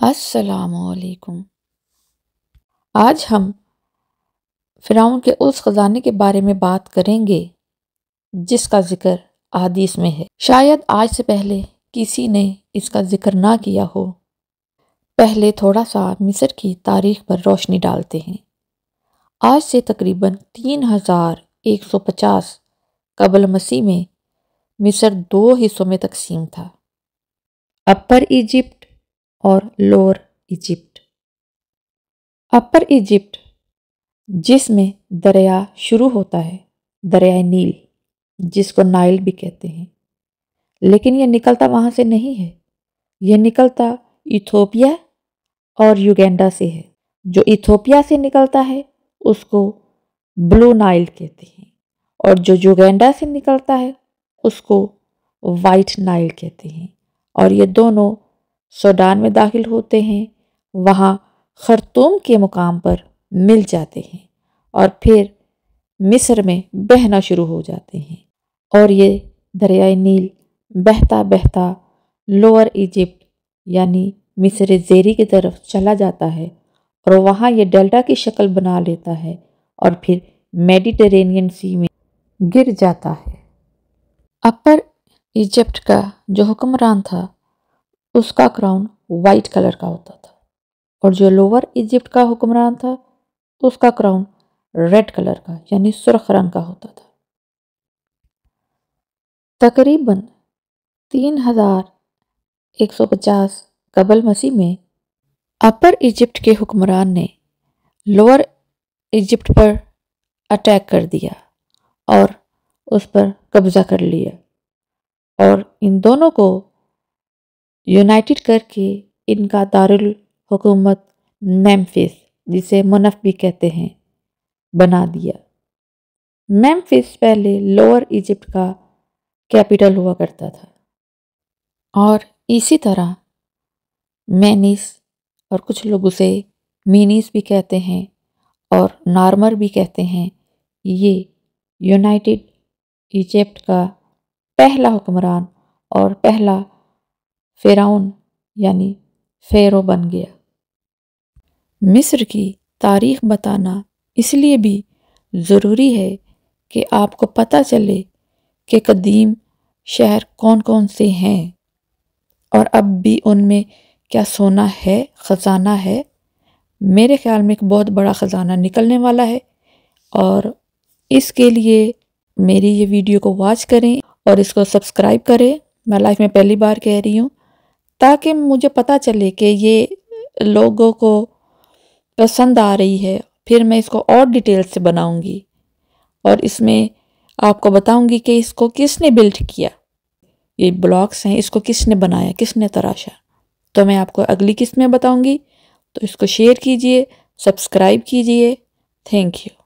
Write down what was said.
السلام علیکم۔ آج ہم فرعون کے اس خزانے کے بارے میں بات کریں گے جس کا ذکر احادیث میں ہے۔ شاید آج سے پہلے کسی نے اس کا ذکر نہ کیا ہو۔ پہلے تھوڑا سا مصر کی تاریخ پر روشنی ڈالتے ہیں۔ آج سے تقریباً 3150 قبل مسیح میں مصر 2 حصوں میں تقسیم تھا، اپر ایجپٹ اور لوور ایجپٹ۔ اپر ایجپٹ جس میں دریا شروع ہوتا ہے، دریائے نیل، جس کو نائل بھی کہتے ہیں، لیکن یہ نکلتا وہاں سے نہیں ہے، یہ نکلتا ایتھوپیا اور یوگینڈا سے ہے۔ جو ایتھوپیا سے نکلتا ہے اس کو بلو نائل کہتے ہیں، اور جو یوگینڈا سے نکلتا ہے اس کو وائٹ نائل کہتے ہیں، اور یہ دونوں سوڈان میں داخل ہوتے ہیں، وہاں خرطوم کے مقام پر مل جاتے ہیں اور پھر مصر میں بہنا شروع ہو جاتے ہیں، اور یہ دریائے نیل بہتا بہتا لوور ایجپٹ یعنی مصر زیری کی طرف چلا جاتا ہے، اور وہاں یہ ڈیلٹا کی شکل بنا لیتا ہے اور پھر میڈیٹرینین سی میں گر جاتا ہے۔ اپر ایجپٹ کا جو حکمران تھا اس کا کراؤن وائٹ کلر کا ہوتا تھا، اور جو لوور ایجپٹ کا حکمران تھا اس کا کراؤن ریڈ کلر کا یعنی سرخ رنگ کا ہوتا تھا۔ تقریباً 3150 قبل مسیح میں اپر ایجپٹ کے حکمران نے لوور ایجپٹ پر اٹیک کر دیا اور اس پر قبضہ کر لیا، اور ان دونوں کو یونائٹڈ کر کے ان کا دارالحکومت میمفس، جسے منف بھی کہتے ہیں، بنا دیا۔ میمفس پہلے لوور ایجپٹ کا کیپٹل ہوا کرتا تھا، اور اسی طرح مینیس، اور کچھ لوگ اسے مینیس بھی کہتے ہیں اور نارمر بھی کہتے ہیں، یہ یونائٹڈ ایجپٹ کا پہلا حکمران اور پہلا فرعون یعنی فیرو بن گیا۔ مصر کی تاریخ بتانا اس لیے بھی ضروری ہے کہ آپ کو پتہ چلے کہ قدیم شہر کون کون سے ہیں، اور اب بھی ان میں کیا سونا ہے، خزانہ ہے۔ میرے خیال میں ایک بہت بڑا خزانہ نکلنے والا ہے، اور اس کے لیے میری یہ ویڈیو کو واچ کریں اور اس کو سبسکرائب کریں۔ میں لائف میں پہلی بار کہہ رہی ہوں، تاکہ مجھے پتہ چلے کہ یہ لوگوں کو پسند آ رہی ہے، پھر میں اس کو اور ڈیٹیل سے بناؤں گی، اور اس میں آپ کو بتاؤں گی کہ اس کو کس نے بلڈ کیا، یہ بلاکس ہیں، اس کو کس نے بنایا، کس نے تراشا۔ تو میں آپ کو اگلی قسط میں بتاؤں گی، تو اس کو شیئر کیجئے، سبسکرائب کیجئے۔ Thank you.